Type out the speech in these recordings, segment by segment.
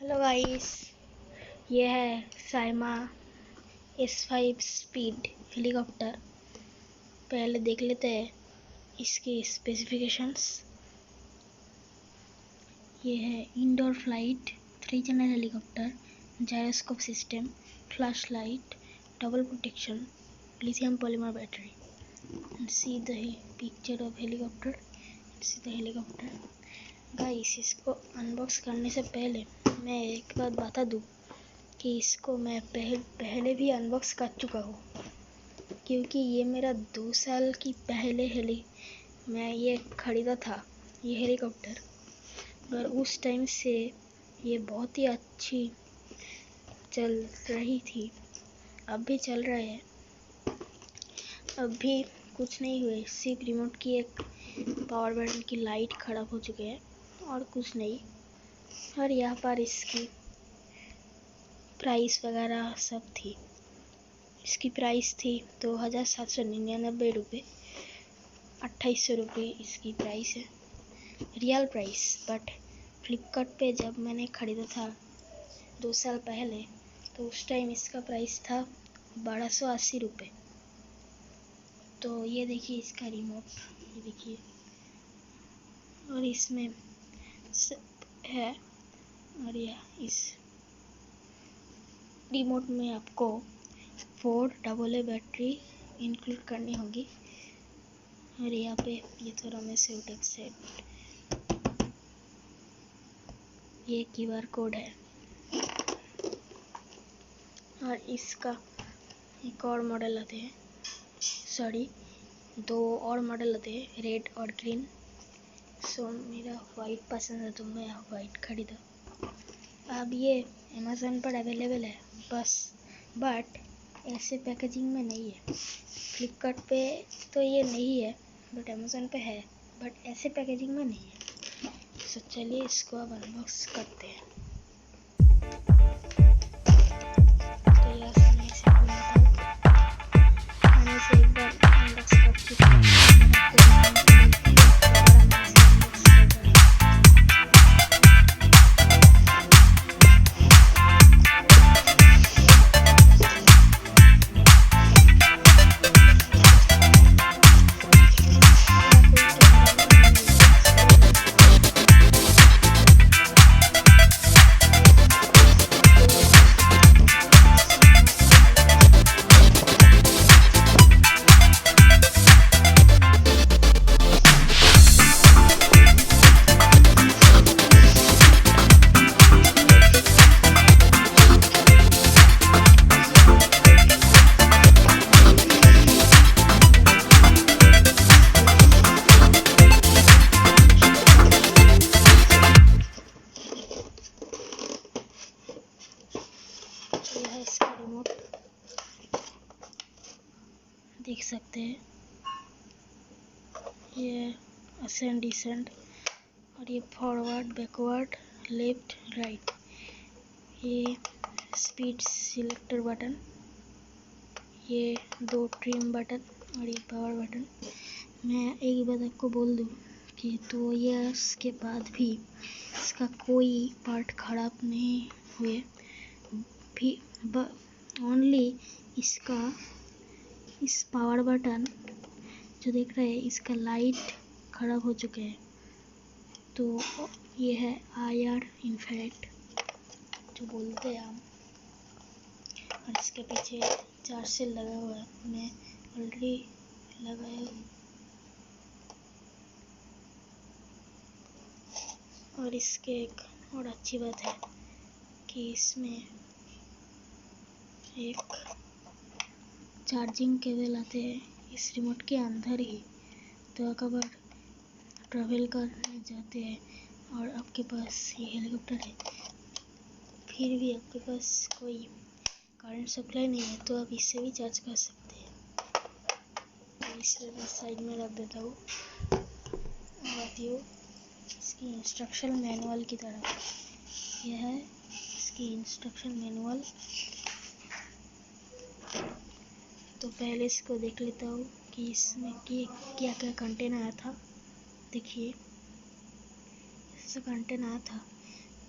Hello guys, ये है Saima S5 speed helicopter. पहले देख लेते हैं इसकी स्पेसिफिकेशंस। ये है indoor flight 3 channel helicopter, gyroscope system, flash light, double protection, lithium polymer battery. See the picture of helicopter, see the helicopter. Guys, इसको अनबॉक्स करने से पहले मैं एक बात बता दूँ कि इसको मैं पहले भी अनबॉक्स कर चुका हूँ, क्योंकि ये मेरा 2 साल की पहले मैं ये ख़रीदा था ये हेलीकॉप्टर, और उस टाइम से ये बहुत ही अच्छी चल रही थी। अब भी चल रहा है, अब भी कुछ नहीं हुए, सिर्फ रिमोट की एक पावर बटन की लाइट ख़राब हो चुके हैं और कुछ नहीं। और यहाँ पर इसकी प्राइस वगैरह सब थी। इसकी प्राइस थी 2799 रुपये, 2800 रुपये इसकी प्राइस है, रियल प्राइस। बट फ्लिपकार्ट पे जब मैंने ख़रीदा था 2 साल पहले, तो उस टाइम इसका प्राइस था 1280 रुपये। तो ये देखिए इसका रिमोट, ये देखिए, और इसमें है, और यह इस रिमोट में आपको 4 AA बैटरी इंक्लूड करनी होगी। और यहाँ पे ये थोड़ा मैं सेट ये QR कोड है। और इसका एक और मॉडल आते हैं, सॉरी 2 और मॉडल आते हैं, रेड और ग्रीन। सो मेरा वाइट पसंद है तो मैं वाइट खरीदा। अब ये अमेज़न पर अवेलेबल है बट ऐसे पैकेजिंग में नहीं है। फ्लिपकार्ट पे तो ये नहीं है, बट अमेज़न पे है, बट ऐसे पैकेजिंग में नहीं है। सो चलिए इसको अब अनबॉक्स करते हैं। तो यह से एक बार अनबॉक्स कर चुके हैं। यह है इसका रिमोट, देख सकते हैं। ये असेंड डिसेंड, और ये फॉरवर्ड बैकवर्ड लेफ्ट राइट, ये स्पीड सिलेक्टर बटन, ये 2 ट्रिम बटन, और ये पावर बटन। मैं एक बात आपको बोल दूँ कि 2 इयर्स के बाद भी इसका कोई पार्ट ख़राब नहीं हुए भी, ओनली इसका इस पावर बटन जो देख रहे हैं, इसका लाइट ख़राब हो चुके हैं। तो ये है IR इन्फ्रारेड जो बोलते हैं हम, और इसके पीछे चार्ज सेल लगा हुआ है, मैं ऑलरेडी लगाया हूँ। और इसके एक और अच्छी बात है कि इसमें एक चार्जिंग केबल आते हैं इस रिमोट के अंदर ही। तो अगर ट्रैवल करने जाते हैं और आपके पास ये हेलीकॉप्टर है, फिर भी आपके पास कोई करंट सप्लाई नहीं है, तो आप इससे भी चार्ज कर सकते हैं। तो इसे मैं साइड में रख देता हूँ और आती हूँ इसकी इंस्ट्रक्शन मैनुअल की तरफ। यह है इसकी इंस्ट्रक्शन मैनुअल। तो पहले इसको देख लेता हूँ कि इसमें क्या क्या कंटेंट आया था। देखिए, इसका कंटेंट आया था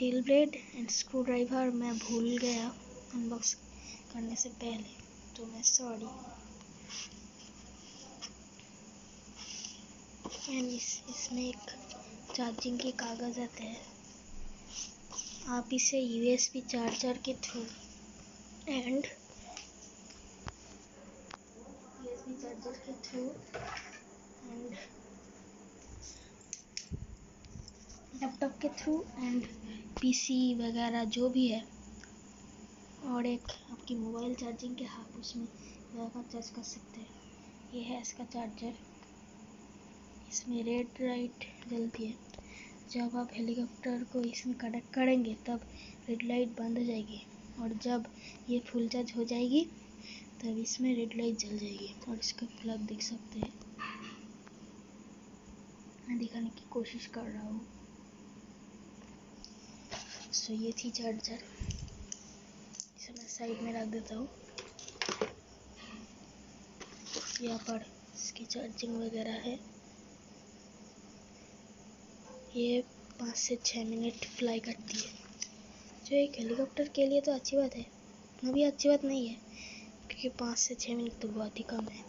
tail blade and screwdriver मैं भूल गया अनबॉक्स करने से पहले, तो मैं सॉरी। एंड इसमें एक चार्जिंग के कागज़ आते हैं। आप इसे यूएसबी चार्जर के थ्रू एंड लैपटॉप के थ्रू एंड पीसी वगैरह जो भी है, और एक आपकी मोबाइल चार्जिंग के हाथ उसमें लगाकर चार्ज कर सकते हैं। ये है इसका चार्जर। इसमें रेड लाइट जलती है। जब आप हेलीकॉप्टर को इसमें कनेक्ट करेंगे तब रेड लाइट बंद हो जाएगी, और जब ये फुल चार्ज हो जाएगी तब इसमें रेड लाइट जल जाएगी। और इसका प्लग देख सकते हैं, मैं दिखाने की कोशिश कर रहा हूँ। सो ये थी चार्जर। इसे मैं साइड में रख देता हूँ। यहाँ पर इसकी चार्जिंग वगैरह है। ये 5 से 6 मिनट फ्लाई करती है, जो एक हेलीकॉप्टर के लिए तो अच्छी बात है। उतना भी अच्छी बात नहीं है, क्योंकि 5 से 6 मिनट तो बहुत ही कम है,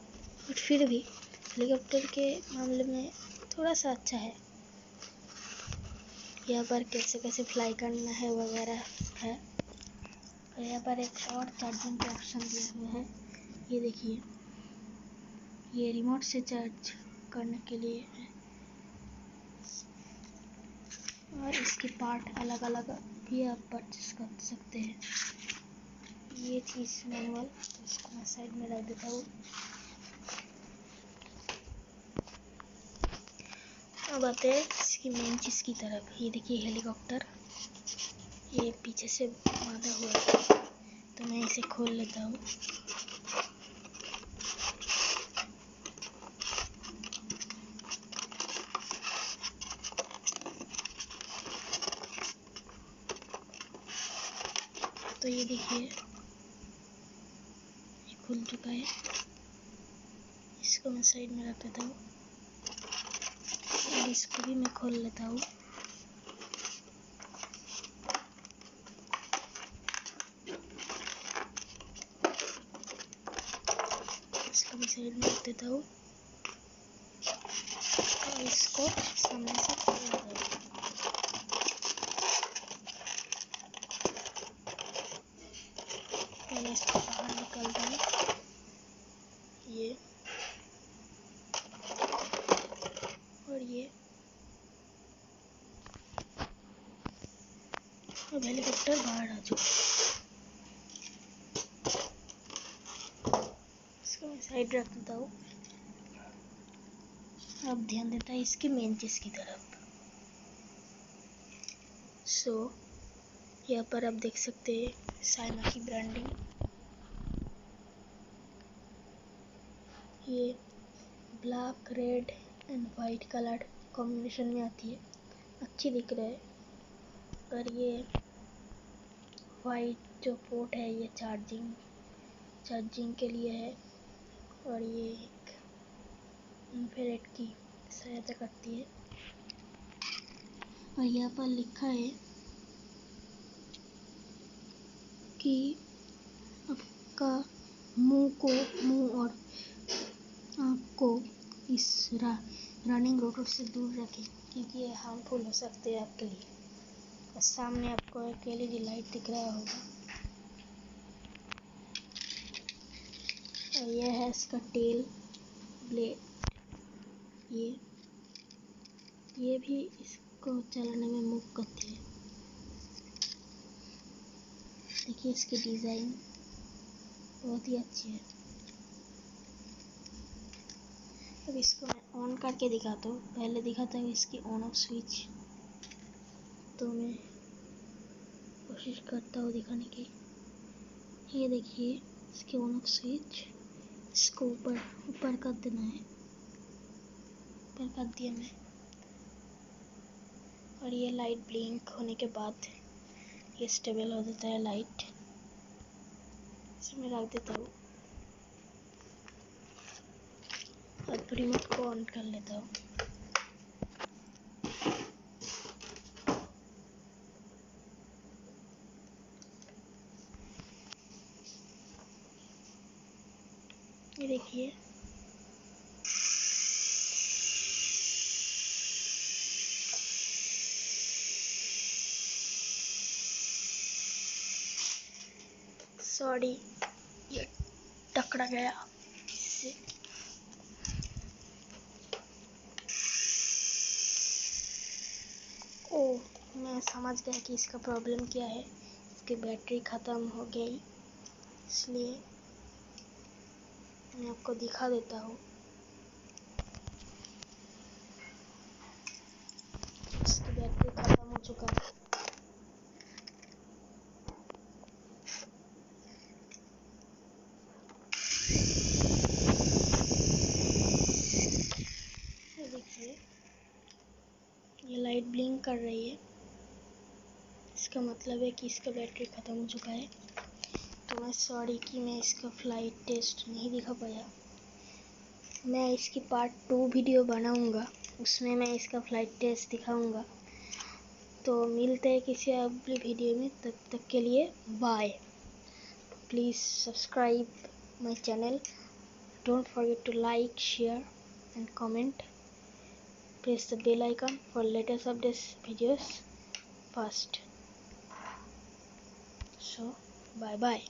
बट फिर भी हेलीकॉप्टर के मामले में थोड़ा सा अच्छा है। यहाँ पर कैसे कैसे फ्लाई करना है वगैरह है। और यहाँ पर एक और चार्जिंग का ऑप्शन दिया हुआ है। ये देखिए, ये रिमोट से चार्ज करने के लिए है, और इसके पार्ट अलग अलग भी आप परचेस कर सकते हैं। ये थी इस मैनुअल, तो इसको मैं साइड में रख देता हूँ। अब आते हैं इसकी मेन चीज़ की तरफ। ये देखिए हेलीकॉप्टर, ये पीछे से बांधा हुआ है, तो मैं इसे खोल लेता हूँ। तो ये देखिए, ये खुल चुका है। इसको मैं साइड में रख देता हूँ, और इसको भी मैं खोल लेता हूँ। इसको भी साइड में रख देता हूँ, और इसको सामने से खोल देता हूँ। पहले इसको बाहर निकालता हूँ। ये और ये, अब हेलीकॉप्टर बाहर आ चुका है। इसको मैं साइड रख देता हूँ। अब ध्यान देता है इसकी मेन चीज़ की तरफ। सो यहाँ पर आप देख सकते हैं साइमा की ब्रांडिंग। ये black, red and white colour combination में आती है, अच्छी दिख रहा है। और ये वाइट जो पोर्ट है ये चार्जिंग के लिए है, और ये एक इंफ्रारेड की सहायता करती है। और यहाँ पर लिखा है कि आपका मुंह और आँख को इस रनिंग रोटर से दूर रखें, क्योंकि ये हार्मफुल हो सकते हैं आपके लिए। और सामने आपको एक एलईडी लाइट दिख रहा होगा, और यह है इसका टेल ब्लेड। ये भी इसको चलाने में मूव करती है। देखिए इसकी डिज़ाइन बहुत ही अच्छी है। अब इसको मैं ऑन करके दिखाता हूँ। पहले दिखाता हूँ इसकी ऑन ऑफ स्विच, तो मैं कोशिश करता हूँ दिखाने की। ये देखिए इसकी ऑन ऑफ स्विच, इसको ऊपर कर देना है। ऊपर कर दिया मैं, और ये लाइट ब्लिंक होने के बाद ये स्टेबल हो जाता है लाइट। इसे मैं रख देता हूँ, और रिमोट को ऑन कर लेता हूँ। ये देखिए, सॉरी ये टकरा गया इससे। ओह, मैं समझ गया कि इसका प्रॉब्लम क्या है। इसकी बैटरी ख़त्म हो गई, इसलिए मैं आपको दिखा देता हूँ। इसकी बैटरी ख़त्म हो चुका है। ये देखिए, ये लाइट ब्लिंक कर रही है, इसका मतलब है कि इसका बैटरी ख़त्म हो चुका है। तो मैं सॉरी कि मैं इसका फ्लाइट टेस्ट नहीं दिखा पाया। मैं इसकी पार्ट 2 वीडियो बनाऊंगा, उसमें मैं इसका फ्लाइट टेस्ट दिखाऊंगा। तो मिलते हैं किसी अगली वीडियो में, तब तक के लिए bye. Please subscribe my channel, don't forget to like, share and comment. Press the bell icon for latest updates videos first. So bye bye.